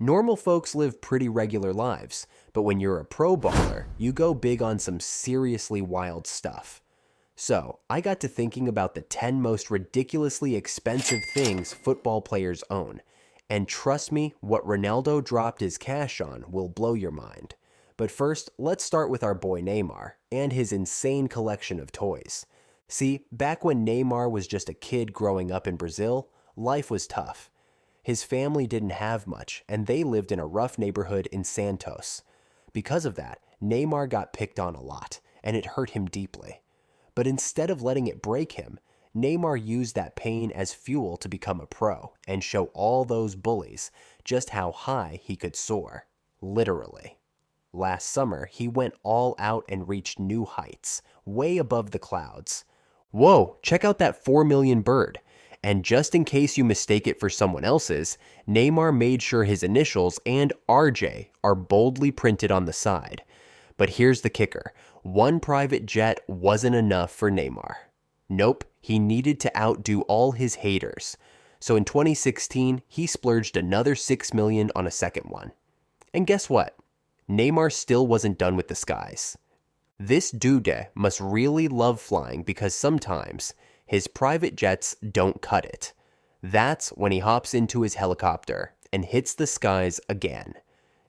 Normal folks live pretty regular lives, but when you're a pro baller, you go big on some seriously wild stuff. So, I got to thinking about the 10 most ridiculously expensive things football players own. And trust me, what Ronaldo dropped his cash on will blow your mind. But first, let's start with our boy Neymar and his insane collection of toys. See, back when Neymar was just a kid growing up in Brazil, life was tough. His family didn't have much, and they lived in a rough neighborhood in Santos. Because of that, Neymar got picked on a lot, and it hurt him deeply. But instead of letting it break him, Neymar used that pain as fuel to become a pro and show all those bullies just how high he could soar. Literally. Last summer, he went all out and reached new heights, way above the clouds. Whoa, check out that 4 million bird. And just in case you mistake it for someone else's, Neymar made sure his initials and RJ are boldly printed on the side. But here's the kicker. One private jet wasn't enough for Neymar. Nope, he needed to outdo all his haters. So in 2016, he splurged another 6 million on a second one. And guess what? Neymar still wasn't done with the skies. This dude must really love flying because sometimes his private jets don't cut it. That's when he hops into his helicopter and hits the skies again.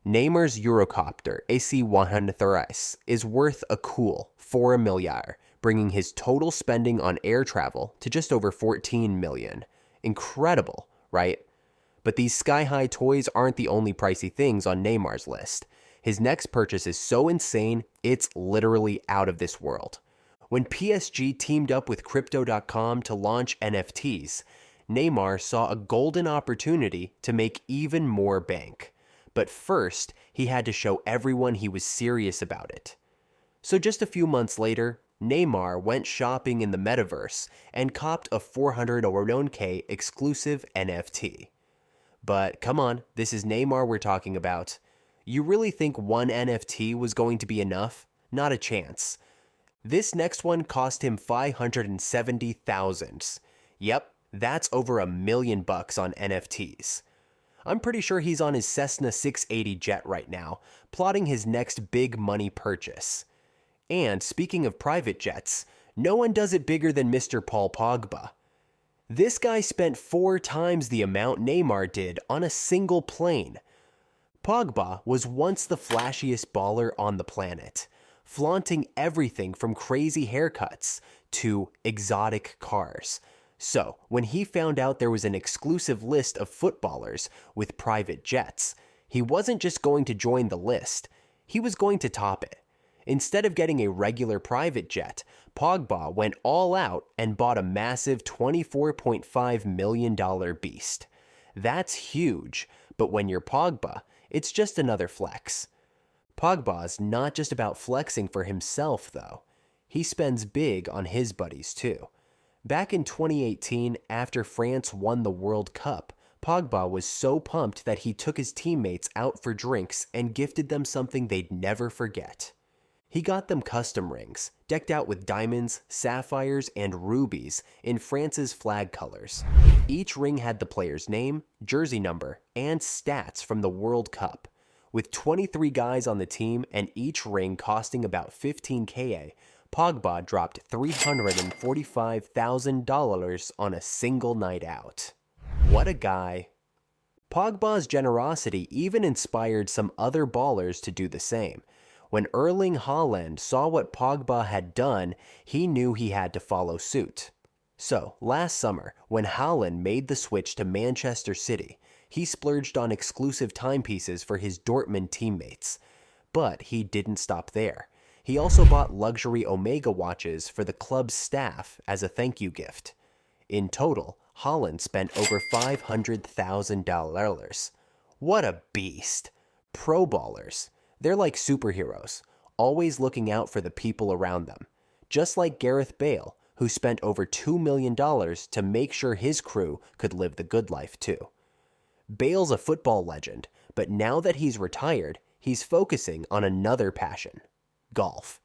Neymar's Eurocopter AC-130 is worth a cool 4 million, bringing his total spending on air travel to just over 14 million. Incredible, right? But these sky-high toys aren't the only pricey things on Neymar's list. His next purchase is so insane, it's literally out of this world. When PSG teamed up with Crypto.com to launch NFTs, Neymar saw a golden opportunity to make even more bank. But first, he had to show everyone he was serious about it. So just a few months later, Neymar went shopping in the metaverse and copped a 400k exclusive NFT. But come on, this is Neymar we're talking about. You really think one NFT was going to be enough? Not a chance. This next one cost him 570,000. Yep, that's over $1 million on NFTs. I'm pretty sure he's on his Cessna 680 jet right now, plotting his next big money purchase. And speaking of private jets, no one does it bigger than Mr. Paul Pogba. This guy spent 4 times the amount Neymar did on a single plane. Pogba was once the flashiest baller on the planet, flaunting everything from crazy haircuts to exotic cars. So, when he found out there was an exclusive list of footballers with private jets, he wasn't just going to join the list, he was going to top it. Instead of getting a regular private jet, Pogba went all out and bought a massive $24.5 million beast. That's huge, but when you're Pogba, it's just another flex. Pogba's not just about flexing for himself, though. He spends big on his buddies, too. Back in 2018, after France won the World Cup, Pogba was so pumped that he took his teammates out for drinks and gifted them something they'd never forget. He got them custom rings, decked out with diamonds, sapphires, and rubies in France's flag colors. Each ring had the player's name, jersey number, and stats from the World Cup. With 23 guys on the team and each ring costing about 15k, Pogba dropped $345,000 on a single night out. What a guy. Pogba's generosity even inspired some other ballers to do the same. When Erling Haaland saw what Pogba had done, he knew he had to follow suit. So, last summer, when Haaland made the switch to Manchester City, he splurged on exclusive timepieces for his Dortmund teammates. But he didn't stop there. He also bought luxury Omega watches for the club's staff as a thank you gift. In total, Haaland spent over $500,000. What a beast! Pro ballers. They're like superheroes, always looking out for the people around them. Just like Gareth Bale, who spent over $2 million to make sure his crew could live the good life too. Bale's a football legend, but now that he's retired, he's focusing on another passion: golf.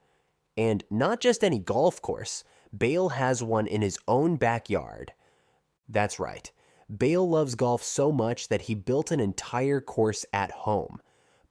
And not just any golf course, Bale has one in his own backyard. That's right. Bale loves golf so much that he built an entire course at home.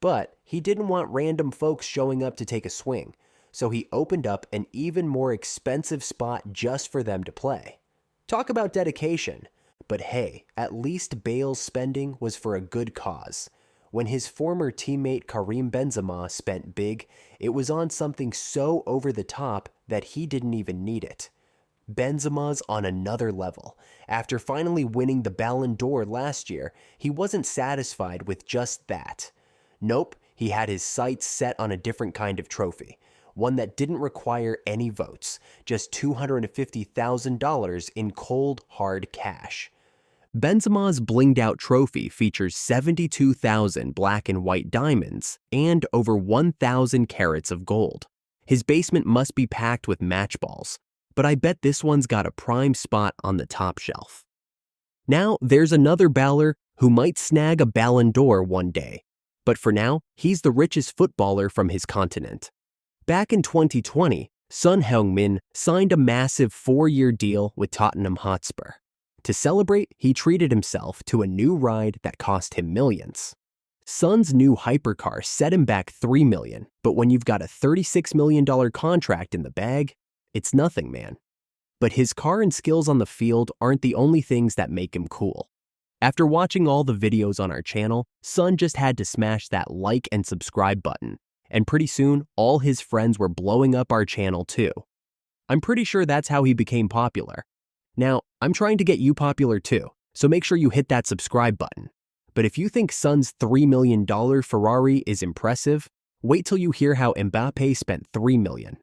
But he didn't want random folks showing up to take a swing, so he opened up an even more expensive spot just for them to play. Talk about dedication. But hey, at least Bale's spending was for a good cause. When his former teammate Karim Benzema spent big, it was on something so over the top that he didn't even need it. Benzema's on another level. After finally winning the Ballon d'Or last year, he wasn't satisfied with just that. Nope, he had his sights set on a different kind of trophy. One that didn't require any votes, just $250,000 in cold, hard cash. Benzema's blinged-out trophy features 72,000 black and white diamonds and over 1,000 carats of gold. His basement must be packed with match balls, but I bet this one's got a prime spot on the top shelf. Now, there's another baller who might snag a Ballon d'Or one day, but for now, he's the richest footballer from his continent. Back in 2020, Son Heung-min signed a massive 4-year deal with Tottenham Hotspur. To celebrate, he treated himself to a new ride that cost him millions. Son's new hypercar set him back $3 million, but when you've got a $36 million contract in the bag, it's nothing, man. But his car and skills on the field aren't the only things that make him cool. After watching all the videos on our channel, Son just had to smash that like and subscribe button, and pretty soon, all his friends were blowing up our channel too. I'm pretty sure that's how he became popular. Now, I'm trying to get you popular too, so make sure you hit that subscribe button. But if you think Son's $3 million Ferrari is impressive, wait till you hear how Mbappé spent $3 million.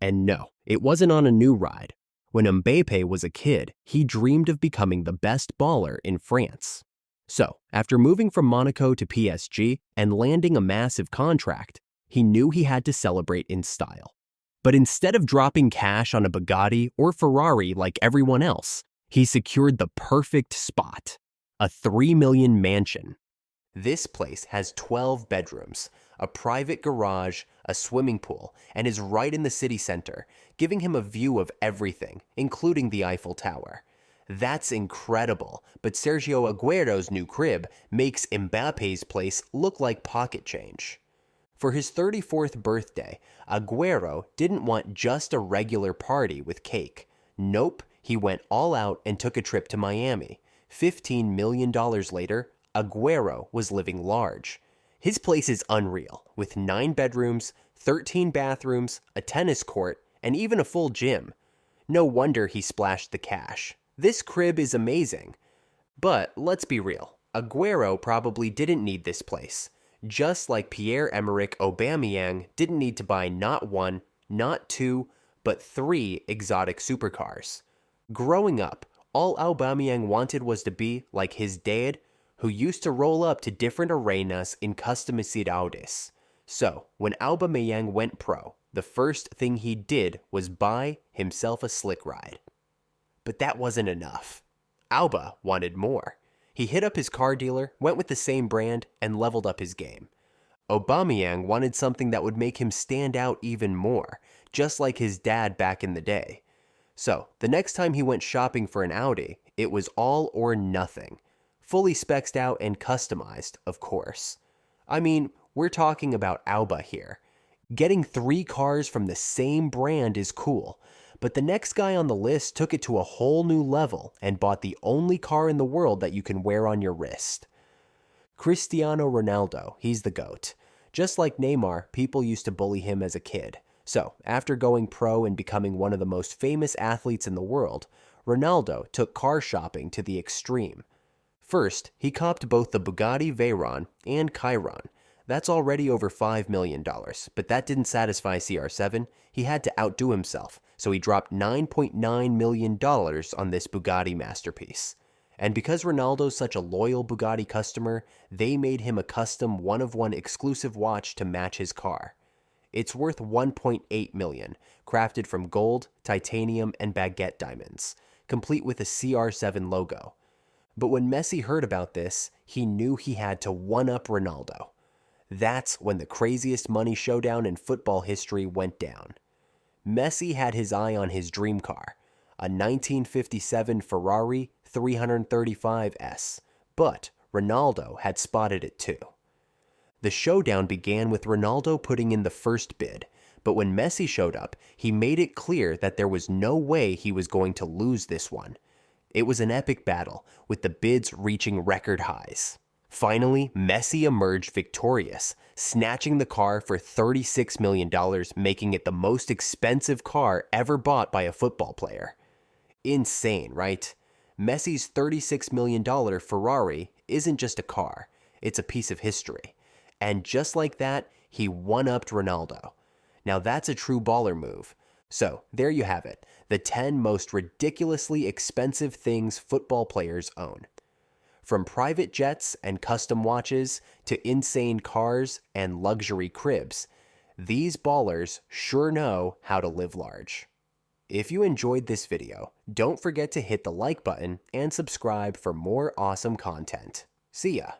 And no, it wasn't on a new ride. When Mbappé was a kid, he dreamed of becoming the best baller in France. So, after moving from Monaco to PSG and landing a massive contract, he knew he had to celebrate in style. But instead of dropping cash on a Bugatti or Ferrari like everyone else, he secured the perfect spot, a $3 million mansion. This place has 12 bedrooms, a private garage, a swimming pool, and is right in the city center, giving him a view of everything, including the Eiffel Tower. That's incredible, but Sergio Aguero's new crib makes Mbappé's place look like pocket change. For his 34th birthday, Aguero didn't want just a regular party with cake. Nope, he went all out and took a trip to Miami. $15 million later, Aguero was living large. His place is unreal, with 9 bedrooms, 13 bathrooms, a tennis court, and even a full gym. No wonder he splashed the cash. This crib is amazing. But let's be real, Aguero probably didn't need this place. Just like Pierre-Emerick Aubameyang didn't need to buy not 1, not 2, but 3 exotic supercars. Growing up, all Aubameyang wanted was to be like his dad, who used to roll up to different arenas in customized Audis. So, when Aubameyang went pro, the first thing he did was buy himself a slick ride. But that wasn't enough. Auba wanted more. He hit up his car dealer, went with the same brand, and leveled up his game. Aubameyang wanted something that would make him stand out even more, just like his dad back in the day. So, the next time he went shopping for an Audi, it was all or nothing. Fully spec'd out and customized, of course. I mean, we're talking about Auba here. Getting 3 cars from the same brand is cool, but the next guy on the list took it to a whole new level and bought the only car in the world that you can wear on your wrist. Cristiano Ronaldo, he's the GOAT. Just like Neymar, people used to bully him as a kid. So, after going pro and becoming one of the most famous athletes in the world, Ronaldo took car shopping to the extreme. First, he copped both the Bugatti Veyron and Chiron. That's already over $5 million, but that didn't satisfy CR7. He had to outdo himself, so he dropped $9.9 million on this Bugatti masterpiece. And because Ronaldo's such a loyal Bugatti customer, they made him a custom one-of-one exclusive watch to match his car. It's worth $1.8 million, crafted from gold, titanium, and baguette diamonds, complete with a CR7 logo. But when Messi heard about this, he knew he had to one-up Ronaldo. That's when the craziest money showdown in football history went down. Messi had his eye on his dream car, a 1957 Ferrari 335S, but Ronaldo had spotted it too. The showdown began with Ronaldo putting in the first bid, but when Messi showed up, he made it clear that there was no way he was going to lose this one. It was an epic battle, with the bids reaching record highs. Finally, Messi emerged victorious, snatching the car for $36 million, making it the most expensive car ever bought by a football player. Insane, right? Messi's $36 million Ferrari isn't just a car, it's a piece of history. And just like that, he one-upped Ronaldo. Now that's a true baller move. So, there you have it, the 10 most ridiculously expensive things football players own. From private jets and custom watches to insane cars and luxury cribs, these ballers sure know how to live large. If you enjoyed this video, don't forget to hit the like button and subscribe for more awesome content. See ya!